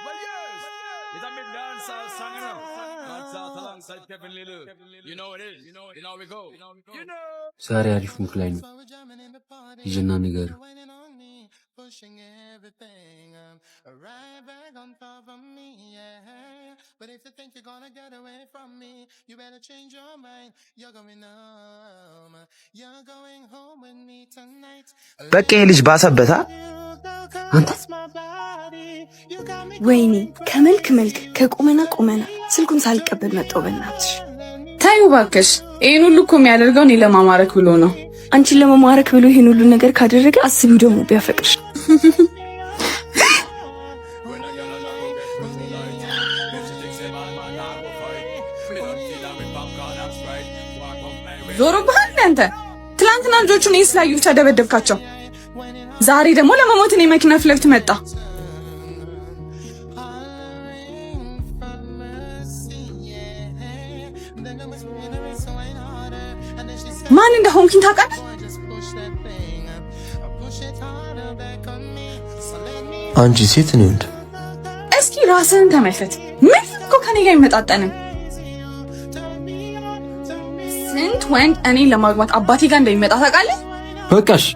It's a big dancehall song, you know. That's out alongside Kevin Little. You know it is. You know we go. You know. ዛሬ አሪፍ ሙክ ላይ ነው። ይጅና ንገር pushing everything right back on top of me, yeah. But if you think you're gonna get away from me, you better change your mind. You're going home. You're going home with me tonight. በቃ ይሄ ልጅ ባሰበታ አንተ ወይኔ ከመልክ መልክ ከቁመና ቁመና ስልኩን ሳልቀበል መጣው። በእናትሽ ታዩ ባከሽ። ይሄን ሁሉ እኮ የሚያደርገው እኔ ለማማረክ ብሎ ነው። አንቺን ለማማረክ ብሎ ይሄን ሁሉ ነገር ካደረገ አስቢው ደግሞ ቢያፈቅርሽ። ዞሮ ባህል አንተ ትላንትና ልጆቹን እስላዩ ብቻ ደበደብካቸው። ዛሬ ደግሞ ለመሞት እኔ መኪና ፍለፍት መጣ። ማን እንደሆንኩኝ ታውቃለህ? አንቺ ሴት ነህ እንዴ? እስኪ ራስህን ተመልከት። ምን እኮ ከኔ ጋር አይመጣጠንም። ስንት ወንድ እኔን ለማግባት አባቴ ጋር እንደሚመጣ ታውቃለህ? በቃሽ፣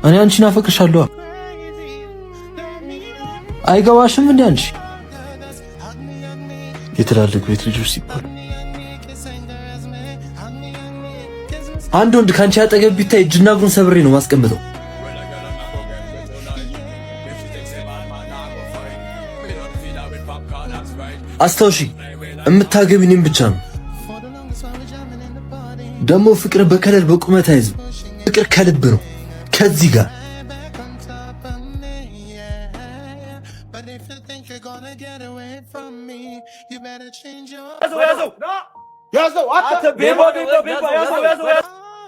እኔ አንቺን አፈቅርሻለሁ። አይገባሽም እንዴ አንቺ? የትላልቅ ቤት ልጆች ሲባሉ አንድ ወንድ ካንቺ አጠገብ ቢታይ እጅና እግሩን ሰብሬ ነው ማስቀምጠው። አስታውሺ፣ እምታገቢ እኔን ብቻ ነው። ደግሞ ፍቅር በከለል በቁመት አይዝም። ፍቅር ከልብ ነው። ከዚህ ጋር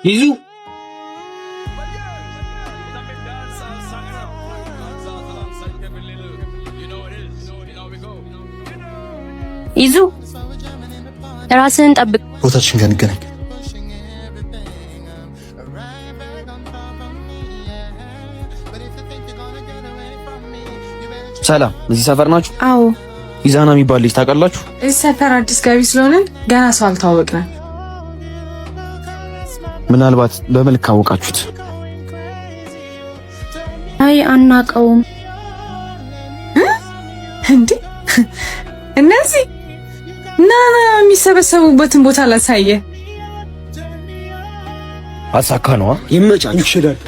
ይዙ ይዙ ራስህን ጠብቅ። ቦታችን ጋር እንገናኝ። ሰላም፣ እዚህ ሰፈር ናችሁ? አዎ። ኢዛና የሚባል ልጅ ታውቃላችሁ? እዚህ ሰፈር አዲስ ገቢ ስለሆነን ገና ሰው አልታወቅንም። ምናልባት በመልክ ካወቃችሁት። አይ አናውቀውም። እንዴ እነዚህ ና የሚሰበሰቡበትን ቦታ ላሳየ። አሳካ ነዋ። ይመቻችሁ። ይችላል።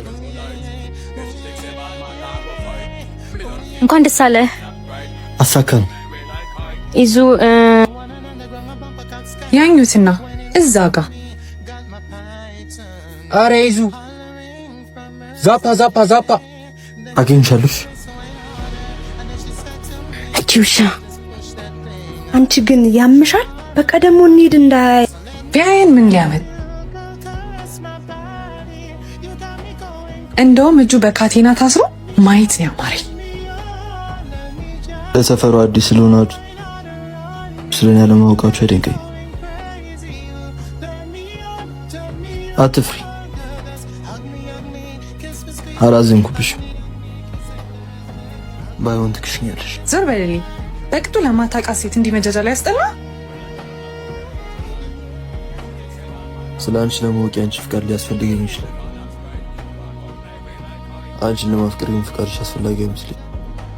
እንኳን ደስ አለ። አሳካ ነው። ይዙ ያኙትና እዛ ጋር አረ ይዙ ዛፓ አገኝሻለሽ። እቺውሻ አንቺ ግን ያምሻል። በቃ ደግሞ እንሂድ እንዳይ ቢያየን ምን ሊያመጥ። እንደውም እጁ በካቴና ታስሮ ማየት ነው ያማረኝ። ለሰፈሩ አዲስ ስለሆናችሁ ስለኔ ያለማወቃችሁ አይደንቀኝ። አትፍሪ፣ አላዘንኩብሽ። ባይሆን ትክሽኛለሽ። ዞር በልልኝ። በቅጡ ለማታውቃት ሴት እንዲህ መጃጃል ያስጠላ። ስለ አንቺ ለማወቅ አንቺ ፍቃድ ሊያስፈልገኝ ይችላል። አንቺን ለማፍቀር ግን ፍቃድሽ አስፈላጊ አይመስለኝም።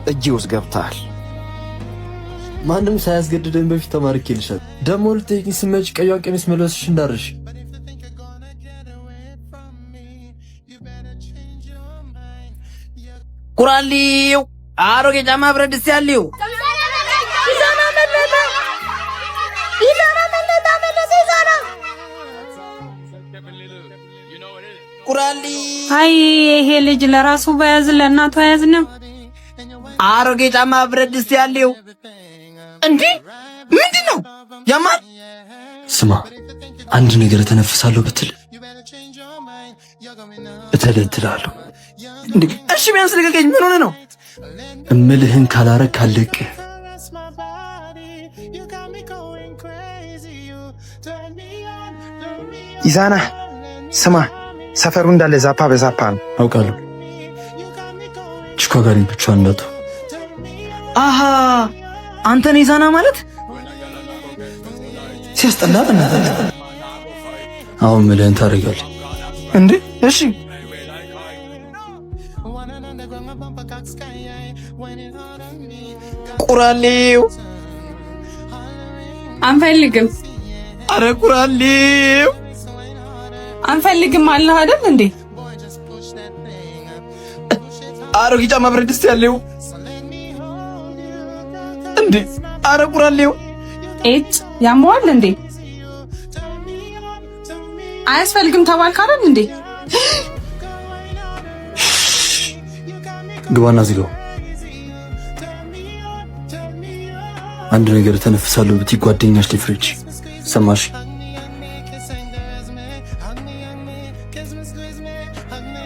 እጄ ውስጥ ገብተሃል። ማንም ሳያስገድደኝ በፊት ተማርኬልሻል። ደግሞ ልትጠይቂኝ ስትመጪ ቀይዋን ቀሚስ መልበስሽ እንዳረሽ። ቁራሊው አሮጌ ጫማ ብረት ድስት ያለው ቁራሊ። አይ ይሄ ልጅ ለራሱ በያዝ ለእናቱ አያዝንም። አሮጌ ጫማ ብረት ድስት ያለው እንዴ ምንድነው? ያማል። ስማ፣ አንድ ነገር ተነፍሳለሁ ብትል እተለትላለሁ። እንዴ እሺ ቢያንስ ልቀቀኝ። ምን ሆነ ነው? እምልህን ካላረክ አለቅ። ኢዛና ስማ፣ ሰፈሩ እንዳለ ዛፓ በዛፓ ነው። አውቃለሁ። ቺኳ ጋር ብቻ እንዳቱ አሃ አንተን ኢዛና ማለት ሲያስጠላት ነው። አሁን ምልህን ታደርጋለህ እንዴ? እሺ ቁራሌው አንፈልግም። አረ ቁራሌው አንፈልግም አለህ አይደል እንዴ? አሮጌ ጫማ ብረት ድስት ያለው እንዴ? አረ ቁራሌው ኤጭ ያመዋል እንዴ? አያስፈልግም ተባልክ አይደል እንዴ? ግባና ዝጋው። አንድ ነገር ተነፍሳለሁ ብትይ ጓደኛሽ ሊፍሬች ሰማሽ?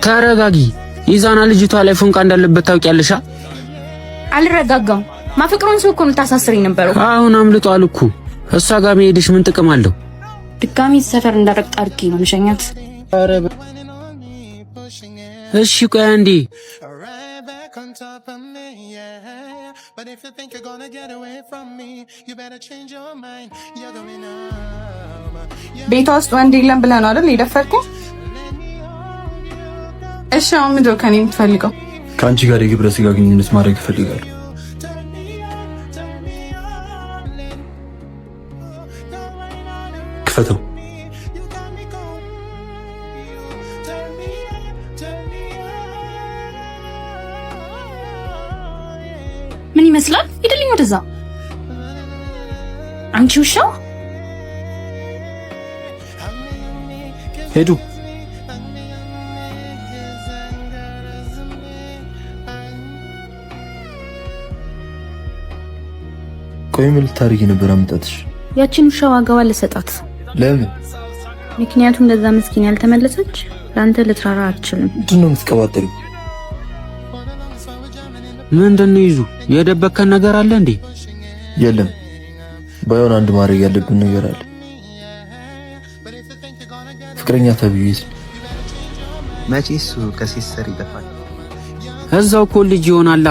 ተረጋጊ። ኢዛና ልጅቷ ላይ ፎንቃ እንዳለበት ታውቂያለሽ? አልረጋጋም። ማፍቅሮን ሰው እኮ ነው ታሳስረኝ ነበረው። አሁን አምልጧል እኮ። እሷ ጋር መሄድሽ ምን ጥቅም አለው? ድጋሚ ሰፈር እንዳረቅ አድርጌ ነው መሸኛት። እሺ ቆይ አንዴ። But if you think you're gonna get away from me, you better change your mind. You're going ቤቷ ውስጥ ወንድ የለም ብለህ ነው አይደል የደፈርከው? እሺ አሁን ምንድን ነው ከኔ የምትፈልገው? ከአንቺ ጋር የግብረ ስጋ ግንኙነት ማድረግ እፈልጋለሁ። ክፈተው። ምን ይመስላል? ሂድልኝ ወደዛ። አንቺ ውሻ ሄዱ። ቆይ ምን ልታደርጊ ነበር አመጣጥሽ? ያቺን ውሻ ዋጋዋን ልሰጣት። ለምን? ምክንያቱም ለዛ ምስኪን ያልተመለሰች ለአንተ ልትራራ አትችልም። ምንድን ነው የምትቀባጠሪው? ምንድነው ይዙ? የደበከን ነገር አለ እንዴ? የለም። ባይሆን አንድ ማድረግ ያለብን ነገር አለ። ፍቅረኛ ተብዬሽ መቼ እሱ ከሲስተር ይጠፋል? እዛው ኮሌጅ ይሆናላ።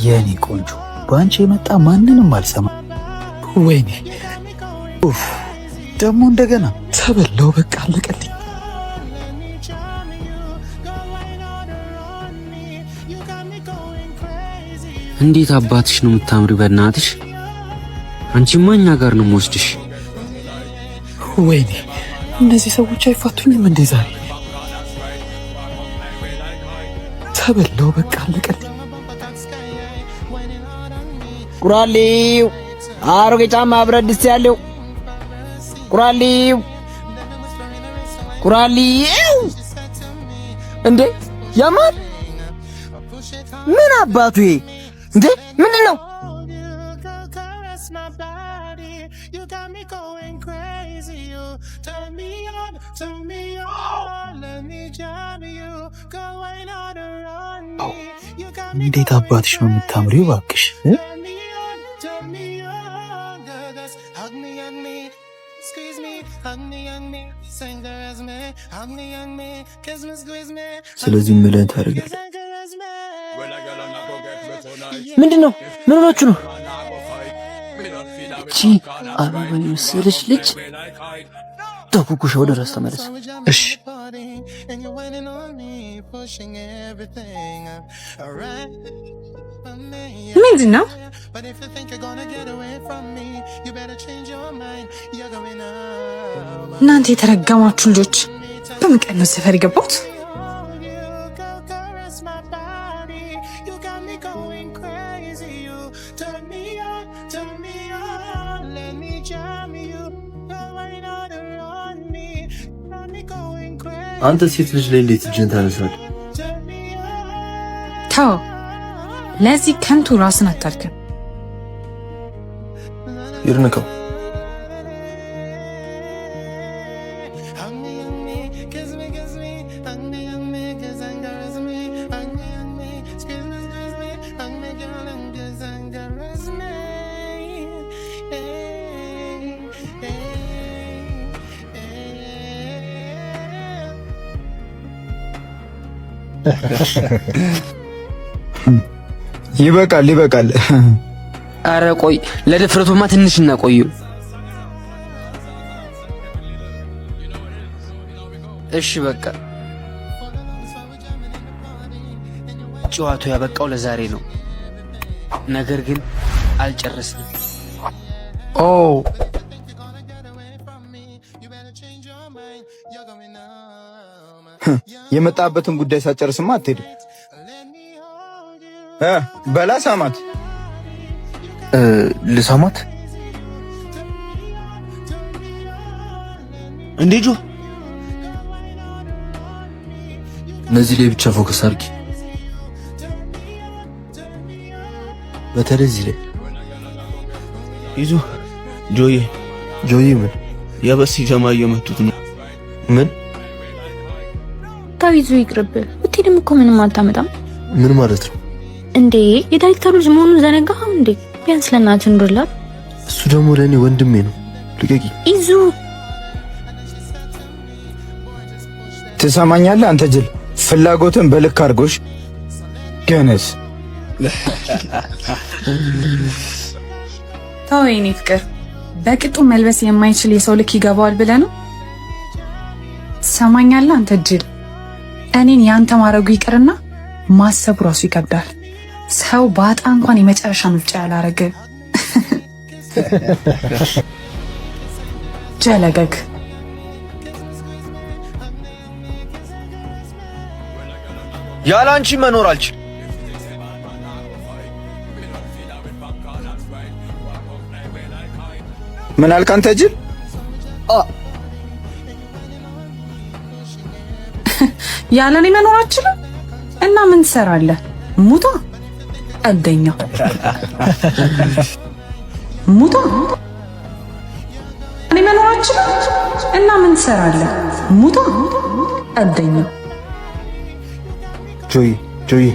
የኔ ቆንጆ ባንቺ የመጣ ማንንም አልሰማ። ወይኔ ኡፍ ደግሞ እንደገና ተበላው። በቃ አለቀልኝ። እንዴት አባትሽ ነው የምታምሪ በእናትሽ። አንቺማ እኛ ጋር ነው የምወስድሽ። ወይኔ እነዚህ ሰዎች አይፋቱኝም እንዴ ዛሬ? ተበላው። በቃ አለቀልኝ። ቁራሌው አሮጌ ጫማ ብረት ድስት ያለው ቁራሌው ቁራሌው እንዴ ያማል። ምን አባቱ ይሄ እንዴ? ምንድን ነው? እንዴት አባትሽ ነው የምታምሪው እባክሽ። ስለዚህ ምለን ታደርጋለህ? ምንድን ነው? ምን ሆናችሁ ነው? እቺ አበባ የመሰለች ልጅ ተኩኩሽ ወደ ራስ ተመለስ። እሺ ምንድን ነው? እናንተ የተረገማችሁ ልጆች በምን ቀን ነው ሰፈር የገባሁት? አንተ ሴት ልጅ ላይ እንዴት እጅን ታነሳለህ? ተው፣ ለዚህ ከንቱ ራስን አታድክም። ይርንከው። ይበቃል። አረ ቆይ ለድፍረቱማ ትንሽ እናቆየው። እሺ በቃ ጨዋታው ያበቃው ለዛሬ ነው። ነገር ግን አልጨረስንም። ኦ የመጣበትን ጉዳይ ሳጨርስማ አትሄድም። በላ ሳማት። ልሳማት እንዴ? ጆ እነዚህ ላይ ብቻ ፎከስ አድርጊ። በተለይ እዚህ ላይ ይዙ ጆዬ ምን የበሲ ጀማ እየመቱት ነው። ምን ታይዙ ይቅርብ። ብትሄድም እኮ ምንም አታመጣም። ምን ማለት ነው እንዴ? የዳይሬክተሩ ልጅ መሆኑን ዘነጋኸው እንዴ? ቢያንስ ለእናትህ እንድላት። እሱ ደግሞ ለእኔ ወንድሜ ነው። ልቀቂ ይዙ። ትሰማኛለህ አንተ ጅል? ፍላጎትን በልክ አድርጎሽ ገነስ ተው የኔ ፍቅር፣ በቅጡ መልበስ የማይችል የሰው ልክ ይገባዋል ብለህ ነው? ትሰማኛለህ አንተ ጅል? እኔን ያንተ ማድረጉ ይቅርና ማሰቡ ራሱ ይከብዳል። ሰው ባጣ እንኳን የመጨረሻ ምርጫ ያላረገ ጀለገግ። ያለ አንቺ መኖር አልችልም። ምን አልክ አንተ ጅል? ያለ እኔ መኖር አልችልም እና ምን ትሰራለህ? ሙታ ቀልደኛ ሙታ። እኔ መኖር አልችልም እና ምን ትሰራለህ? ሙታ ቀልደኛ። ጆይ ጆዬ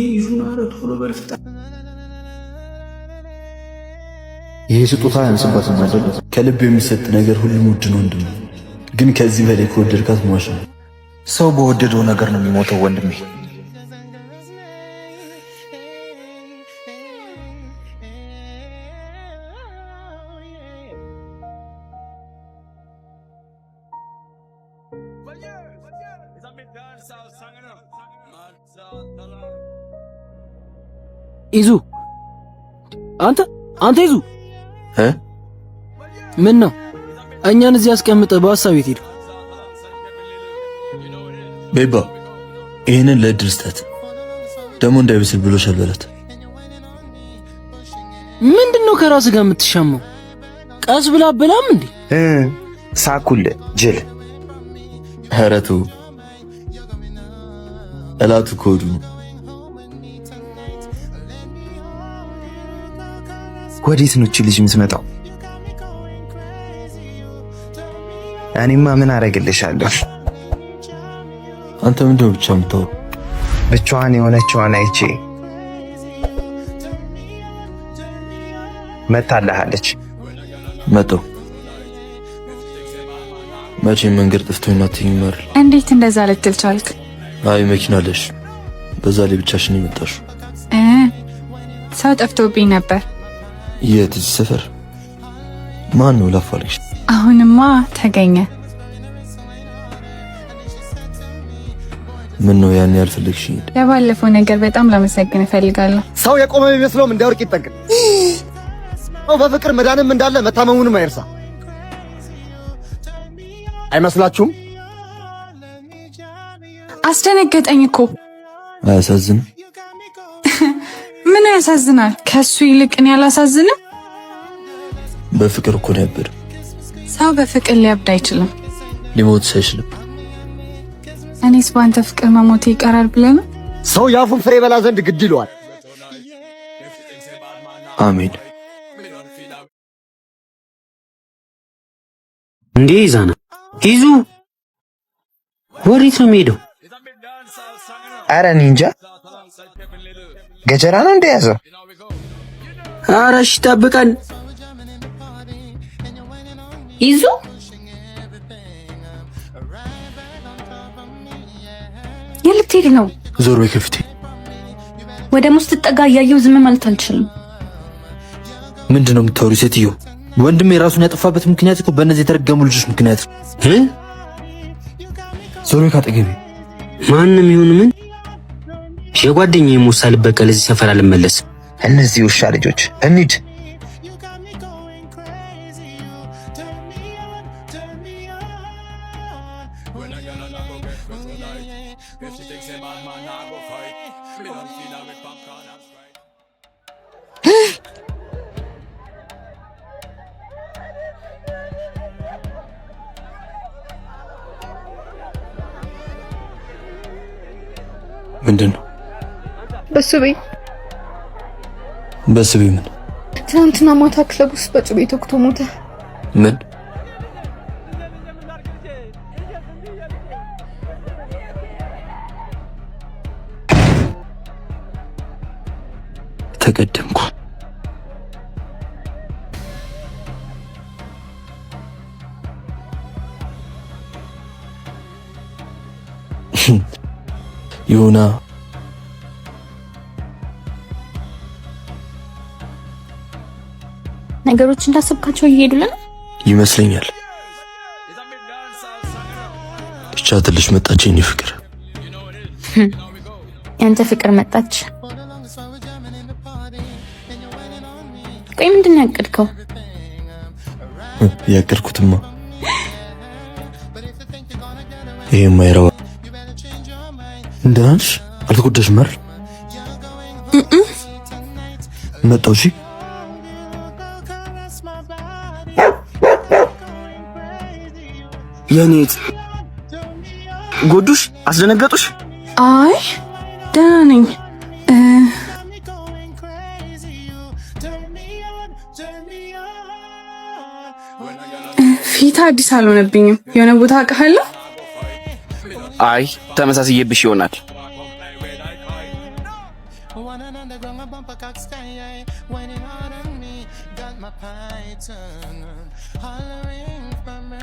ይዙን አረ ቶሎ በልፍታ። ይሄ ስጦታ ያንስባትም አይደለም። ከልብ የሚሰጥ ነገር ሁሉም ውድ ነው ወንድም። ግን ከዚህ በላይ ከወደድካት ማሽ ነው። ሰው በወደደው ነገር ነው የሚሞተው ወንድሜ። ይዙ አንተ ይዙ ምን ነው እኛን እዚህ አስቀምጠህ በሐሳብ ቤት ሄድ? ቤባ ይሄንን ለእድል ስጠት፣ ደግሞ እንዳይብስል ብሎሻል በላት። ምንድነው ከራስህ ጋር የምትሻማው? ቀስ ብላ በላም እንዴ? ሳኩል ጅል። ኧረ ተው፣ እላቱ ኮዱ ወዴት ነው እቺ ልጅ የምትመጣው? እኔማ ምን አደርግልሻለሁ? አንተ ምንድነው ብቻ የምታወራው? ብቻዋን የሆነችዋን አይቼ መታለሃለች። መጣሁ። መቼም መንገድ ጠፍቶኝ ማትኝ ማር። እንዴት እንደዛ ልትል ቻልክ? አይ መኪና አለሽ፣ በዛ ላይ ብቻሽን የመጣሽው። ሰው ጠፍቶብኝ ነበር። የት ሰፈር? ማን ነው ላፋልሽ? አሁንማ ተገኘ። ምን ነው ያን ያልፈልግሽ? ለባለፈው ነገር በጣም ላመሰግን እፈልጋለሁ። ሰው የቆመ ቢመስለውም እንዳወርቅ ይጠንቀቅ። በፍቅር መዳንም እንዳለ መታመሙንም አይርሳ። አይመስላችሁም? አስደነገጠኝ እኮ። አያሳዝንም? ምን ያሳዝናል? ከሱ ይልቅ እኔ አላሳዝንም? በፍቅር እኮ ነው ያበደ። ሰው በፍቅር ሊያብድ አይችልም። ሊሞት አይችልም። እኔስ በአንተ ፍቅር መሞቴ ይቀራል ብለህ ነው? ሰው የአፉን ፍሬ በላ ዘንድ ግድ ይለዋል። አሜን። እንዴ ይዛና ይዙ ወዴት ነው የሚሄደው? ኧረ እኔ እንጃ ገጀራ ነው እንደያዘው። ኧረ እሺ ጠብቀን ይዙ የልትሄድ ነው? ዞር በይ ከፊቴ። ወደ ሙስት ጠጋ እያየው ዝም ማለት አልችልም። ምንድነው የምታወሪው ሴትዮ? ወንድሜ ራሱን ያጠፋበት ምክንያት እኮ በእነዚህ የተረገሙ ልጆች ምክንያት ነው። ዞር በይ ካጠገቤ። ማንም ይሁን ምን የጓደኛዬ ሞት ሳልበቀል እዚህ ሰፈር አልመለስም። እነዚህ ውሻ ልጆች እንሂድ። ምንድነው? በስቤ ምን? ትናንትና ማታ ክለብ ውስጥ በጩቤ ተኩቶ ሞተ። ምን? ተቀደምኩ። ይሁና ነገሮች እንዳሰብካቸው እየሄዱልን ይመስለኛል። ብቻ ትልሽ መጣች የኔ ፍቅር። ያንተ ፍቅር መጣች። ቆይ ምንድን ነው ያቀድከው? ያቀድኩትማ ይሄ ማይራው እንደናንሽ አልተጎዳሽም አይደል? መጣው። እሺ የኔት ጎዱሽ? አስደነገጡሽ? አይ ደህና ነኝ። ፊት አዲስ አልሆነብኝም። የሆነ ቦታ አውቃለሁ። አይ ተመሳስዬብሽ ይሆናል።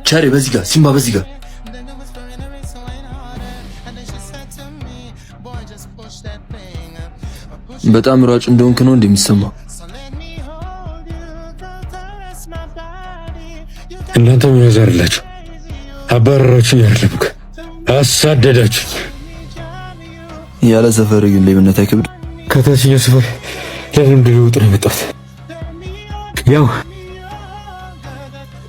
ቻሬ በዚህ ጋር፣ ሲምባ በዚህ ጋር። በጣም ሯጭ እንደሆንክ ነው እንደሚሰማ። እናንተ ምን ያዛርላችሁ? አባረራችሁ ያለብክ አሳደዳችሁ። ያለ ሰፈር ግን ሌብነት አይከብድ። ከታችኛው ሰፈር ለምን ልውጥ ነው የመጣሁት? ያው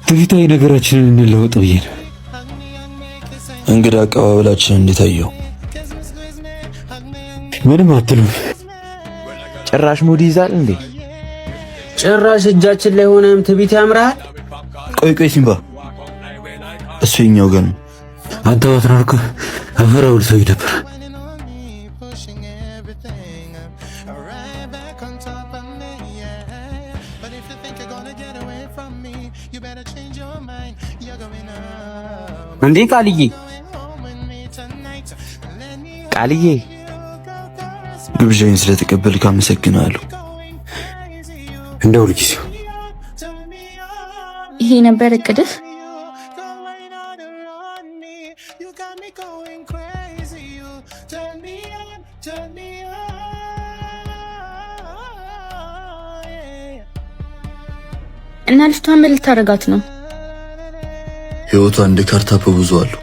ትዕቢታዊ ነገራችንን እንለውጥ ብዬ ነው። እንግዳ አቀባበላችን እንዴት አየው? ምንም አትሉም። ጭራሽ ሙድ ይዛል እንዴ? ጭራሽ እጃችን ላይ ሆነም ትዕቢት ያምራል። ቆይ ሲምባ፣ እሱ የኛው ገን አንተ ወትራርኩ አፈራው ሰው ይደብር። እንዴ ቃልዬ ግብዣዬን ስለተቀበልክ አመሰግናለሁ። እንደ ሁልጊዜው ይሄ ነበር እቅድህ? እና ልጅቷን ምን ልታረጋት ነው? ህይወቷ እንደ ካርታ በብዙዋለሁ።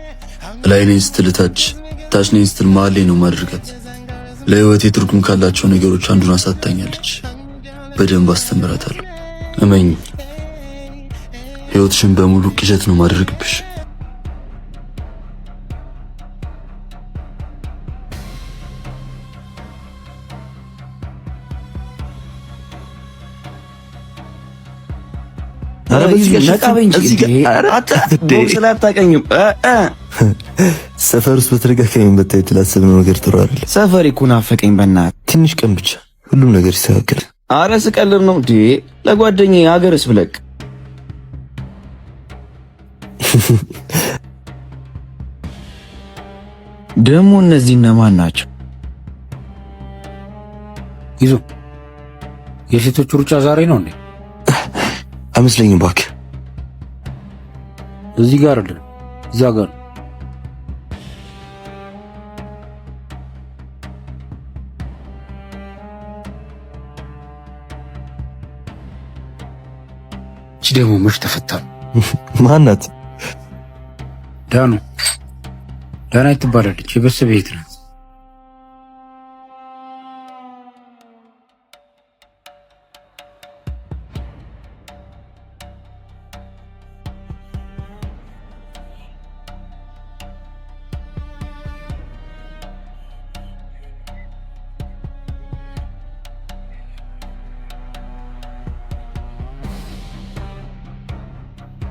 ላይ ነኝ ስትል ታች ነኝ ስትል መሀል ላይ ነው ማድረጋት። ለህይወቴ ትርጉም ካላቸው ነገሮች አንዱን አሳጣኛለች። በደንብ አስተምራታለሁ። እመኝ፣ ህይወትሽን በሙሉ ቅዠት ነው ማድረግብሽ። ሰፈር ውስጥ በተደጋጋሚ በታየት ላሰብነው ነገር ጥሩ አይደለም። ሰፈር እኮ ናፈቀኝ። በእናትህ ትንሽ ቀን ብቻ ሁሉም ነገር ይስተካከላል። አረ ስቀልር ነው እንዴ? ለጓደኛዬ ሀገርስ ብለቅ። ደግሞ እነዚህ እነማን ናቸው? ይዞ የሴቶች ሩጫ ዛሬ ነው እንዴ? አይመስለኝም እባክህ። እዚህ ጋር አይደለም እዛ ጋር ነው። እቺ ደግሞ መች ተፈታ? ማናት? ዳኑ ዳናይት ትባላለች። የበሰበ ቤት ናት።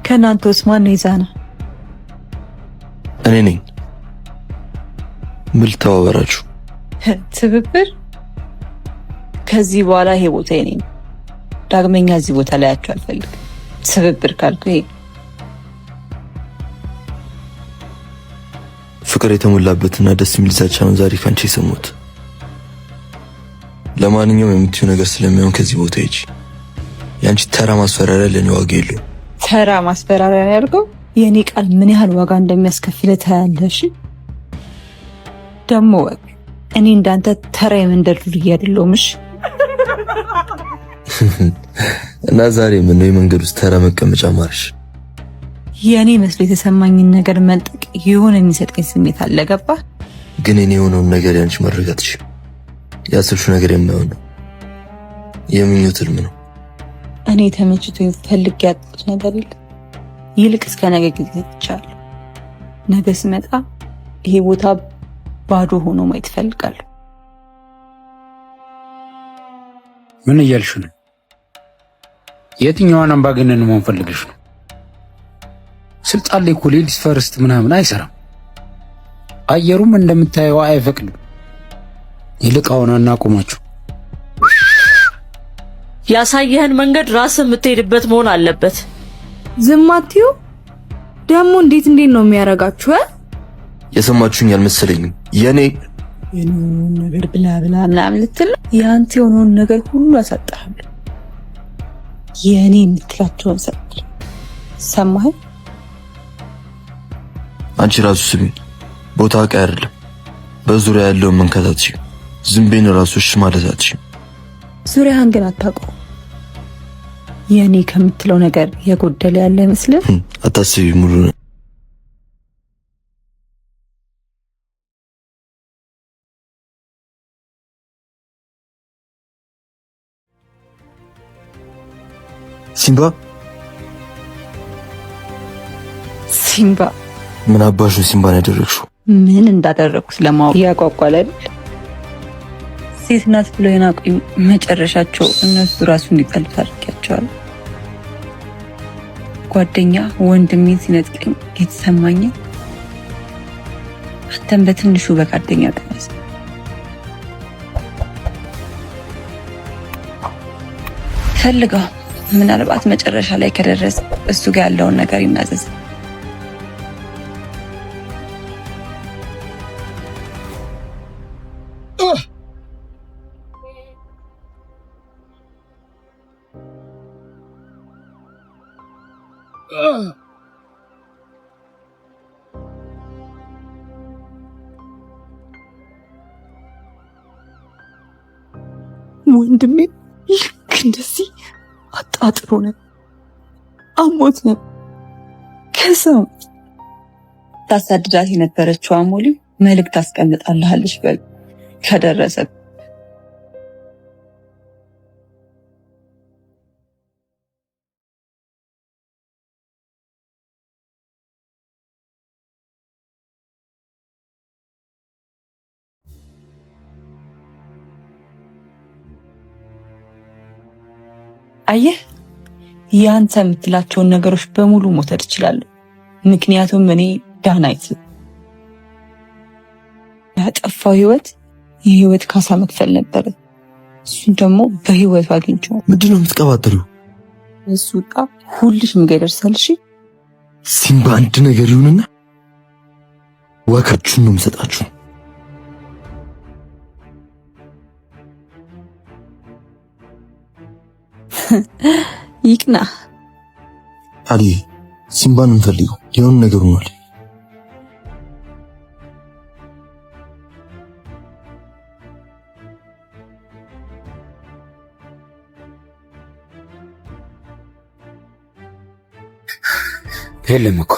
ከእናንተ ውስጥ ማን ነው ይዛና? እኔ ነኝ። ምን ልተባበራችሁ? ትብብር? ከዚህ በኋላ ይሄ ቦታ የኔ ነው። ዳግመኛ እዚህ ቦታ ላይ አያችሁ አልፈልግም። ትብብር ካልኩ ይሄ ፍቅር የተሞላበትና ደስ የሚል ዛቻ ነው ዛሬ ካንቺ የሰሙት። ለማንኛውም የምትዩ ነገር ስለሚሆን ከዚህ ቦታ ሂጂ። ያንቺ ተራ ማስፈራሪያ ለኔ ዋጋ የለውም። ተራ ማስፈራሪያ ያልከው የኔ ቃል ምን ያህል ዋጋ እንደሚያስከፍል ታያለሽ። ደግሞ እኔ እንዳንተ ተራ የመንደር ዱርዬ አይደለሁም። እሺ እና ዛሬ ምን ነው የመንገድ ውስጥ ተራ መቀመጫ ማርሽ? የኔ መስሎ የተሰማኝን ነገር መልጠቅ የሆነ የሚሰጠኝ ስሜት አለ። ገባ? ግን እኔ የሆነውን ነገር ያንቺ መረጋትሽ ያሰብሽው ነገር የማይሆን ነው። የምኞት ህልም ነው። እኔ ተመችቶኝ ፈልጌ ያጣሁት ነገር የለም። ይልቅ እስከ ነገ ጊዜ ትቻለሁ። ነገ ስመጣ ይሄ ቦታ ባዶ ሆኖ ማየት እፈልጋለሁ። ምን እያልሽ ነው? የትኛዋን አምባገነን መሆን ፈልገሽ ነው? ስልጣን ላይ እኮ ሌዲስ ፈርስት ምናምን አይሰራም። አየሩም እንደምታየው አይፈቅድም። ይልቅ አሁን አናቁማችሁ። ያሳየህን መንገድ ራስህ የምትሄድበት መሆን አለበት። ዝም አትዩ። ደግሞ እንዴት ነው የሚያረጋችሁ? የሰማችሁኝ አልመሰለኝም። የኔ ነገር ብላ ብላ ምናምን ልትል ያንተ የሆነውን ነገር ሁሉ አሳጣለሁ። የኔ የምትላቸውን ሰጥ ሰማህ? አንቺ ራሱ ስሚ። ቦታ አቃ አይደለም። በዙሪያ ያለውን መንከታትሽ ዝም ብዬ ራሱ እሺ ማለት አትችይም። ዙሪያህን ግን አታውቀው። የኔ ከምትለው ነገር የጎደለ ያለ አይመስልም? አታስቢ፣ ሙሉ ነው። ሲምባ ሲምባ ምን አባሽ ነው ሲምባን ያደረግሽው? ምን እንዳደረኩት ለማወቅ ያጓጓል አይደል? ሴት ናት ብሎ የናቁኝ መጨረሻቸው እነሱ ራሱ እንዲጠሉት አድርጊያቸዋል። ጓደኛ ወንድሜን ሲነጥቀኝ የተሰማኝ አንተም በትንሹ በጓደኛ ቀመስ። ፈልገው ምናልባት መጨረሻ ላይ ከደረሰ እሱ ጋር ያለውን ነገር ይናዘዝ። ወንድሜ ልክ እንደዚህ አጣጥሮ ነው አሞት ነው። ከሰው ታሳድዳት የነበረችው አሞሊ መልእክት አስቀምጣልሃለች በል ከደረሰ አየህ፣ ያንተ የምትላቸውን ነገሮች በሙሉ መውሰድ እችላለሁ። ምክንያቱም እኔ ዳናይት ያጠፋው ህይወት የህይወት ካሳ መክፈል ነበረ። እሱን ደግሞ በህይወቱ አግኝቼው። ምንድነው የምትቀባጥሪው? እሱ ጣ ሁልሽም ጋር ይደርሳል። እሺ ሲምባ፣ አንድ ነገር ይሁንና ዋጋችሁን ነው የምሰጣችሁ። ይቅና። አሊ ሲምባን እንፈልገው፣ የሆነ ነገር ሆኗል። የለም እኮ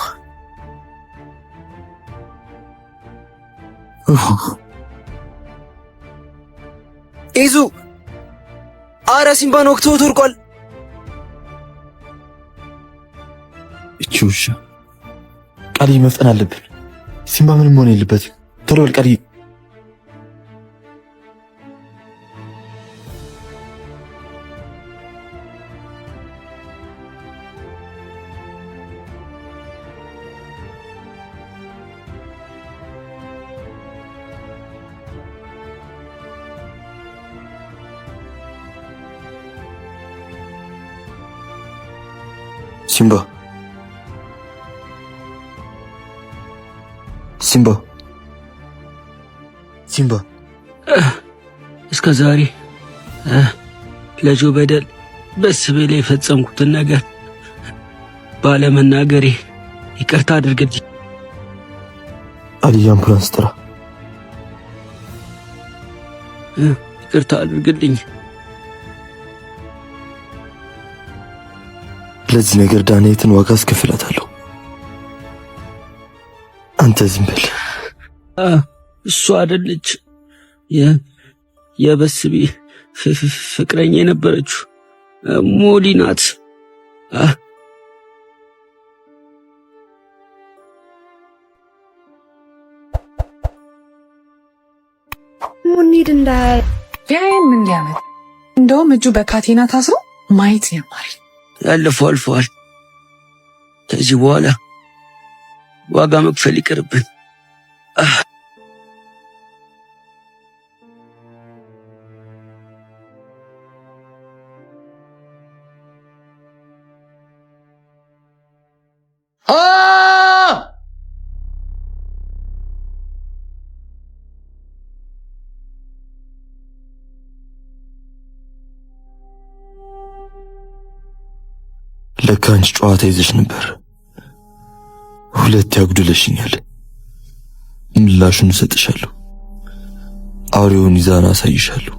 ኢዙ አረ ሲምባን ወቅቶ ወርቋል። እቺ ውሻ ቃሊ መፍጠን አለብን። ሲምባ ምንም ሆነ የለበትም። ቶሎ በል ቃሊ። ሲምባ ሲምባ ሲምባ እስከ ዛሬ ለጆ በደል በስቤ ላይ የፈጸምኩትን ነገር ባለመናገሬ ይቅርታ አድርግልኝ። አሊ አምቡላንስ ጥራ። ይቅርታ አድርግልኝ። ለዚህ ነገር ዳንኤትን ዋጋ አስከፍላታለሁ። አንተ ዝም በል። እሷ አይደለች የበስቤ ፍቅረኛ የነበረችው ሞሊ ናት። ሙኒድ እንዳይ ቢያየን ምን ሊያመጥ እንደውም እጁ በካቴና ታስሮ ማየት ያማሪ። ያለፈው አልፈዋል። ከዚህ በኋላ ዋጋ መክፈል ይቅርብን። ለካ አንቺ ጨዋታ ይዘሽ ነበር። ሁለት ያጉድለሽኛል። ምላሹን እሰጥሻለሁ። አውሬውን ይዛና አሳይሻለሁ።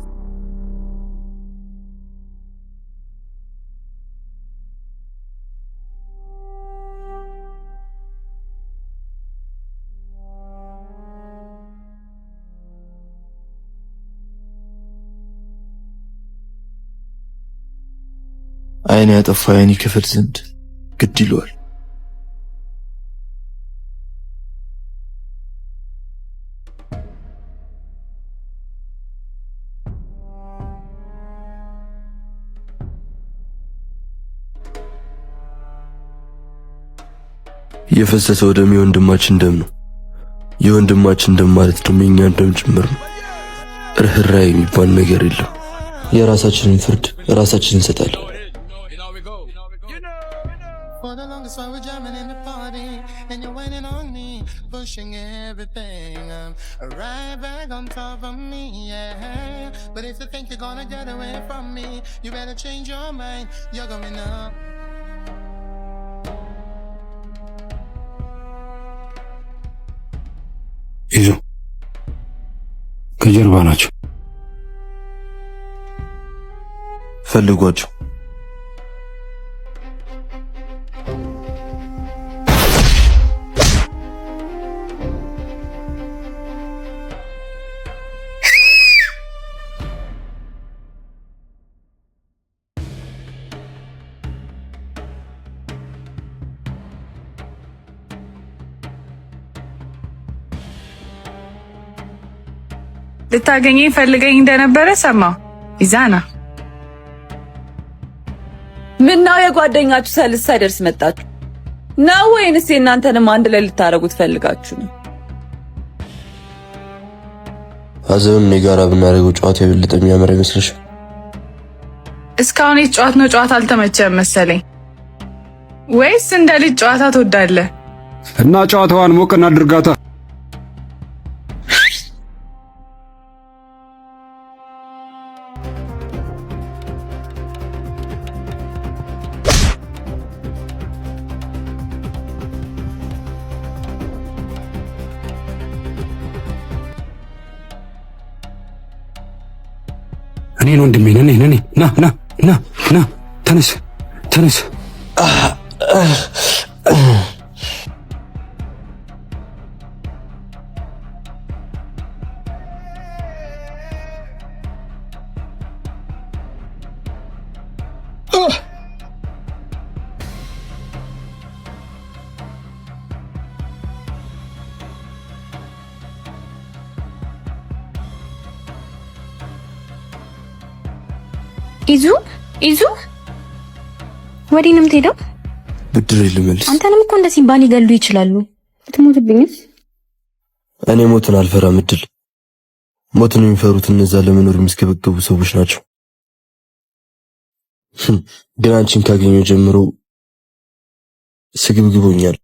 አይን ያጠፋ አይን ይከፈል ዘንድ ግድ ይለዋል። የፈሰሰው ደም የወንድማችን ደም ነው። የወንድማችን ደም ማለት ደግሞ የእኛን ደም ጭምር ነው። ርህራሄ የሚባል ነገር የለም። የራሳችንን ፍርድ ራሳችን እንሰጣለን። For the longest while we're jamming in the party, and you're waiting on me, pushing everything. Right back on top of me, yeah. But if you think you're gonna get away from me, you better change your mind. You're going up. ይዞ ከጀርባ ናቸው። ፈልጓቸው። ልታገኘኝ ፈልገኝ እንደነበረ ሰማሁ። ኢዛና ምነው የጓደኛችሁ ሰልስ ሳይደርስ መጣችሁ ነው ወይንስ እናንተንም አንድ ላይ ልታረጉት ፈልጋችሁ ነው? አዘብም የጋራ ብናደርገው ጨዋታ የበለጠ የሚያምር ይመስልሽ? እስካሁን የተጫዋት ነው ጨዋታ አልተመቸም መሰለኝ። ወይስ እንደ ልጅ ጨዋታ ትወዳለህ? እና ጨዋታዋን ሞቅ እናድርጋታ። እኔን ወንድሜን እኔ ና ተነስ ኢዙ ወዴት ነው የምትሄደው? ብድር ልመልስ። አንተንም እኮ እንደ ሲምባ ሊገሉ ይችላሉ። ብትሞትብኝስ? እኔ ሞትን አልፈራም እድል። ሞትን የሚፈሩት እነዛ ለመኖር የሚስገበገቡ ሰዎች ናቸው። ግን አንቺን ካገኘሁ ጀምሮ ስግብግቦኛል።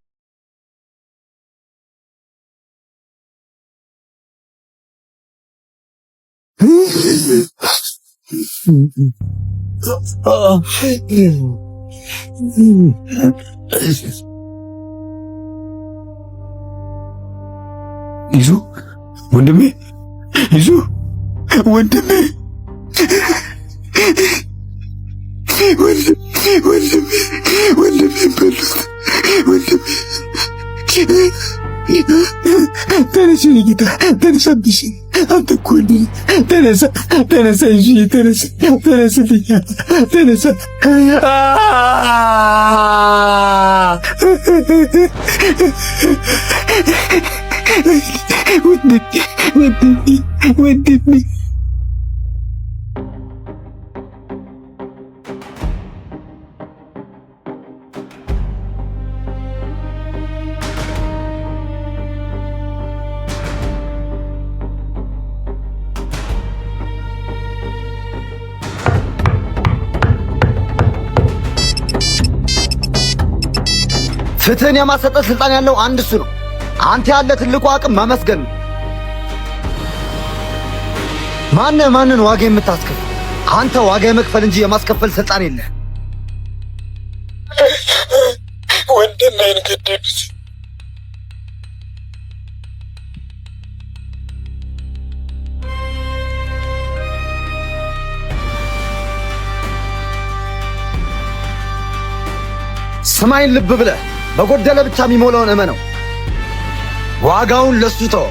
ይዙ ወንድሜ በሉት ተነስ ጌታ ተነሳብሽ አንተ እኮ ተነሳ እንጂ ተነስልኝ ተነሳ ወንድሜ ፍትህን የማሰጠት ስልጣን ያለው አንድ እሱ ነው። አንተ ያለ ትልቁ አቅም ማመስገን ነው። ማንን ዋጋ የምታስከፍል? አንተ ዋጋ የመክፈል እንጂ የማስከፈል ስልጣን የለህ። ወንድሜን ገደሉት። ሰማይን ልብ ብለህ በጎደለ ብቻ የሚሞላውን እመነው። ዋጋውን ለሱ ተው።